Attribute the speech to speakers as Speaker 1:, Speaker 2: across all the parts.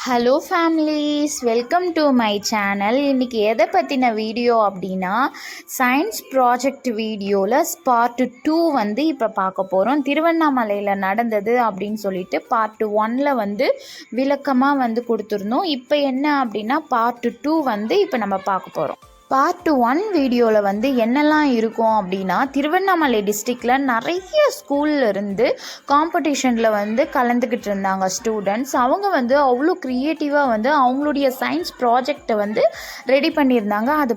Speaker 1: Hello families, welcome to my channel. இன்றைக்கி எதை பற்றின வீடியோ அப்படின்னா, சயின்ஸ் ப்ராஜெக்ட் வீடியோவில் பார்ட் 2 வந்து இப்போ பார்க்க போகிறோம். திருவண்ணாமலையில் நடந்தது அப்படின்னு சொல்லிட்டு பார்ட் 1ல் வந்து விளக்கமாக வந்து கொடுத்துருந்தோம். இப்போ என்ன அப்படின்னா பார்ட் 2 வந்து இப்போ நம்ம பார்க்க போகிறோம். பார்ட் 1 வீடியோவில் வந்து என்னெல்லாம் இருக்கும் அப்படின்னா, திருவண்ணாமலை டிஸ்ட்ரிக்டில் நிறைய ஸ்கூலில் இருந்து காம்படிஷனில் வந்து கலந்துக்கிட்டு இருந்தாங்க ஸ்டூடெண்ட்ஸ். அவங்க வந்து அவ்வளோ க்ரியேட்டிவாக வந்து அவங்களுடைய சயின்ஸ் ப்ராஜெக்டை வந்து ரெடி பண்ணியிருந்தாங்க. அது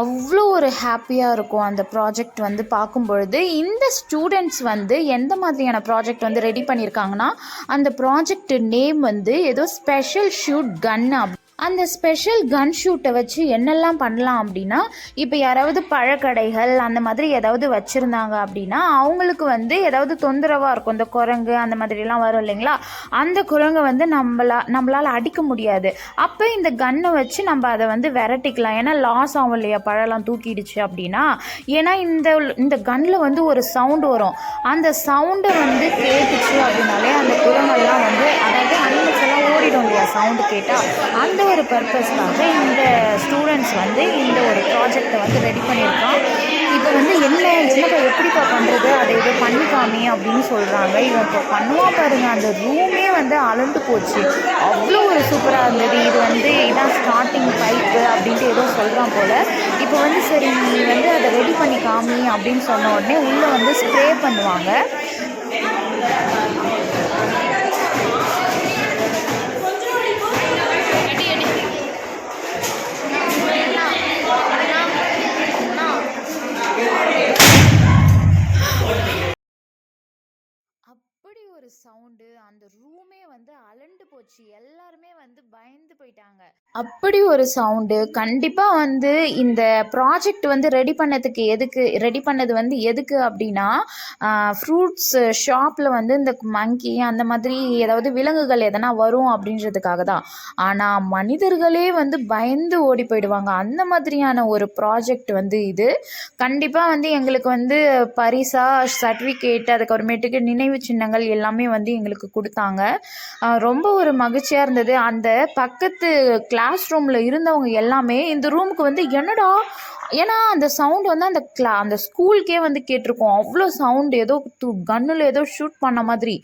Speaker 1: அவ்வளோ ஒரு ஹாப்பியாக இருக்கும் அந்த ப்ராஜெக்ட் வந்து பார்க்கும் பொழுது. இந்த ஸ்டூடெண்ட்ஸ் வந்து எந்த மாதிரியான ப்ராஜெக்ட் வந்து ரெடி பண்ணியிருக்காங்கன்னா, அந்த ப்ராஜெக்ட் நேம் வந்து ஏதோ ஸ்பெஷல் ஷூட் கன். அந்த ஸ்பெஷல் கன் ஷூட்டை வச்சு என்னெல்லாம் பண்ணலாம் அப்படின்னா, இப்போ யாராவது பழக்கடைகள் அந்த மாதிரி ஏதாவது வச்சுருந்தாங்க அப்படின்னா, அவங்களுக்கு வந்து ஏதாவது தொந்தரவாக இருக்கும். இந்த குரங்கு அந்த மாதிரிலாம் வரும் இல்லைங்களா, அந்த குரங்கை வந்து நம்மளால் அடிக்க முடியாது. அப்போ இந்த கன்னை வச்சு நம்ம அதை வந்து விரட்டிக்கலாம். ஏன்னா லாஸ் ஆகும் இல்லையா, பழம்லாம் தூக்கிடுச்சு அப்படின்னா. ஏன்னா இந்த கன்னில் வந்து ஒரு சவுண்டு வரும். அந்த சவுண்டை வந்து கேட்டுச்சு அப்படின்னாலே அந்த குரங்கெல்லாம் வந்து, அதாவது அனிமல்ஸ் எல்லாம் ஓடிடும் இல்லையா சவுண்டு கேட்டால். அந்த ஒரு பர்பஸ்க்காக இந்த ஸ்டூடெண்ட்ஸ் வந்து இந்த ஒரு ப்ராஜெக்டை வந்து ரெடி பண்ணியிருக்கான். இப்போ வந்து என்னப்பா எப்படிப்பா பண்ணுறது, அதை ஏதோ பண்ணிக்காமே அப்படின்னு சொல்கிறாங்க. இவன் இப்போ பண்ணுவான் பாருங்க, அந்த ரூமே வந்து அளந்து போச்சு. அவ்வளோ ஒரு சூப்பராக இருந்தது. இது வந்து இதான் ஸ்டார்டிங் பைப்பு அப்படின்ட்டு ஏதோ சொல்கிறான் போல். இப்போ வந்து சரி நீ வந்து அதை ரெடி பண்ணி காமி அப்படின்னு சொன்ன உடனே உள்ளே வந்து ஸ்ப்ரே பண்ணுவாங்க. அப்படி ஒரு சவுண்டு, அந்த ரூமே வந்து அலண்டு போச்சு. எல்லாருமே வந்து பயந்து போயிட்டாங்க. அப்படி ஒரு சவுண்டு. கண்டிப்பாக வந்து இந்த ப்ராஜெக்ட் வந்து ரெடி பண்ணது வந்து எதுக்கு அப்படின்னா, ஃப்ரூட்ஸ் ஷாப்பில் வந்து இந்த மங்கி அந்த மாதிரி ஏதாவது விலங்குகள் எதனா வரும் அப்படின்றதுக்காக தான். ஆனால் மனிதர்களே வந்து பயந்து ஓடி போயிடுவாங்க. அந்த மாதிரியான ஒரு ப்ராஜெக்ட் வந்து இது. கண்டிப்பாக வந்து எங்களுக்கு வந்து பரிசா சர்டிஃபிகேட், அதுக்கப்புறமேட்டுக்கு நினைவு சின்னங்கள் எல்லாமே வந்து எங்களுக்கு கொடுத்தாங்க. ரொம்ப ஒரு மகிழ்ச்சியாக இருந்தது. அந்த பக்கத்து கிளாஸ் ரூமில் இருந்தவங்க எல்லாமே இந்த ரூமுக்கு வந்து என்னடா, ஏன்னா அந்த சவுண்ட் வந்து அந்த ஸ்கூலுக்கே வந்து கேட்டிருக்கோம். அவ்வளோ சவுண்டு, ஏதோ கன்னில் ஏதோ ஷூட் பண்ண மாதிரி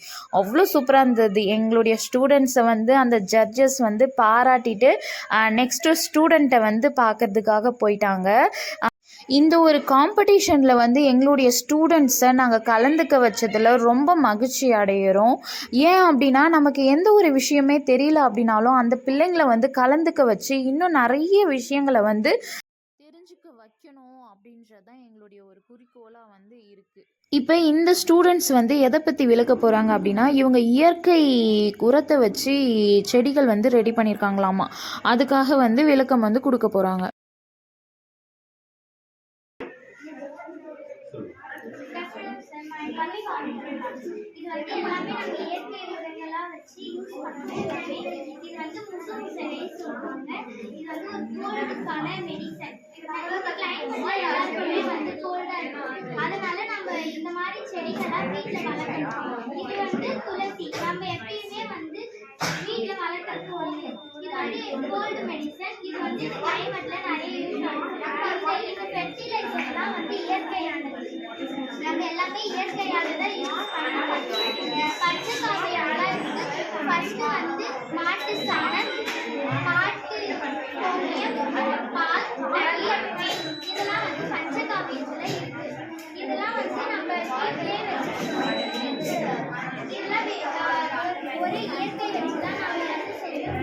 Speaker 1: அவ்வளோ சூப்பராக இருந்தது. எங்களுடைய ஸ்டூடெண்ட்ஸை வந்து அந்த ஜட்ஜஸ் வந்து பாராட்டிட்டு நெக்ஸ்ட்டு ஸ்டூடெண்ட்டை வந்து பார்க்கறதுக்காக போயிட்டாங்க. இந்த ஒரு காம்படிஷனில் வந்து எங்களுடைய ஸ்டூடெண்ட்ஸை நாங்கள் கலந்துக்க வச்சதில் ரொம்ப மகிழ்ச்சி அடைகிறோம். ஏன் அப்படின்னா, நமக்கு எந்த ஒரு விஷயமே தெரியல அப்படின்னாலும் அந்த பிள்ளைங்களை வந்து கலந்துக்க வச்சு இன்னும் நிறைய விஷயங்களை வந்து தெரிஞ்சுக்க வைக்கணும் அப்படின்றது தான் எங்களுடைய ஒரு குறிக்கோளாக வந்து இருக்குது. இப்போ இந்த ஸ்டூடெண்ட்ஸ் வந்து எதை பற்றி விளக்க போகிறாங்க அப்படின்னா, இவங்க இயற்கை உரத்தை வச்சு செடிகள் வந்து ரெடி பண்ணியிருக்காங்களாமா. அதுக்காக வந்து விளக்கம் வந்து கொடுக்க போகிறாங்க. இது வந்து எல்லாமே நம்ம இயற்கை உரங்கள்லாம் வச்சு யூஸ் பண்ணுவோம். இது வந்து முசும் செடி சொல்லுவாங்க. இது வந்து ஒரு கோல்டுக்கான மெடிசன். எல்லாருக்குமே வந்து கோல்டா இருக்கும். அதனால நம்ம இந்த மாதிரி செடிகள்லாம் வீட்டில் வளர்க்கணும். இது வந்து துளசி. நம்ம எப்பயுமே வந்து வீட்டில் வளர்க்கறது ஒன்று. இது வந்து கோல்டு மெடிசன். இது வந்து கிளைமேட்ல நிறைய யூஸ் ஆகும். இந்த ஃபெர்டிலைசர்லாம் வந்து இயற்கையானது. நம்ம எல்லாமே இயற்கையானதை யூஸ் பண்ணணும். பச்சை காவியெல்லாம் இருக்கு. ஃபர்ஸ்ட் வந்து மாட்டு சாணம், மாட்டு கோமியம், பால், நெய், இதெல்லாம் வந்து பச்சை காவியத்துல இருக்கு. இதெல்லாம் வந்து நம்ம வீட்டிலே வச்சுக்கணும். இதெல்லாம் ஒரு இயற்கை வச்சுதான் நம்ம எல்லாத்தையும் செய்யணும்.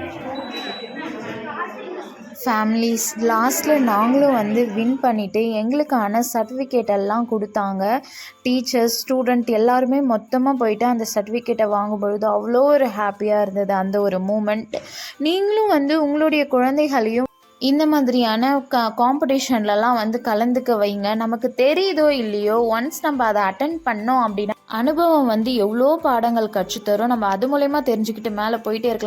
Speaker 1: ஃபேமிலிஸ் லாஸ்ட்டில் நாங்களும் வந்து வின் பண்ணிவிட்டு எங்களுக்கான சர்டிஃபிகேட் எல்லாம் கொடுத்தாங்க. டீச்சர்ஸ், ஸ்டூடெண்ட் எல்லாருமே மொத்தமாக போயிட்டு அந்த சர்டிஃபிகேட்டை வாங்கும்பொழுது அவ்வளோ ஒரு ஹாப்பியாக இருந்தது அந்த ஒரு மூமெண்ட். நீங்களும் வந்து உங்களுடைய குழந்தைகளையும் இந்த மாதிரியான காம்படிஷன்லலாம் வந்து கலந்துக்க வைங்க. நமக்கு தெரியுதோ இல்லையோ, ஒன்ஸ் நம்ம அதை அட்டென்ட் பண்ணோம் அப்படின்னா அனுபவம் வந்து எவ்வளோ பாடங்கள் கற்றுத்தரும். நம்ம அது மூலயமா தெரிஞ்சுக்கிட்டு மேலே போயிட்டே இருக்கலாம்.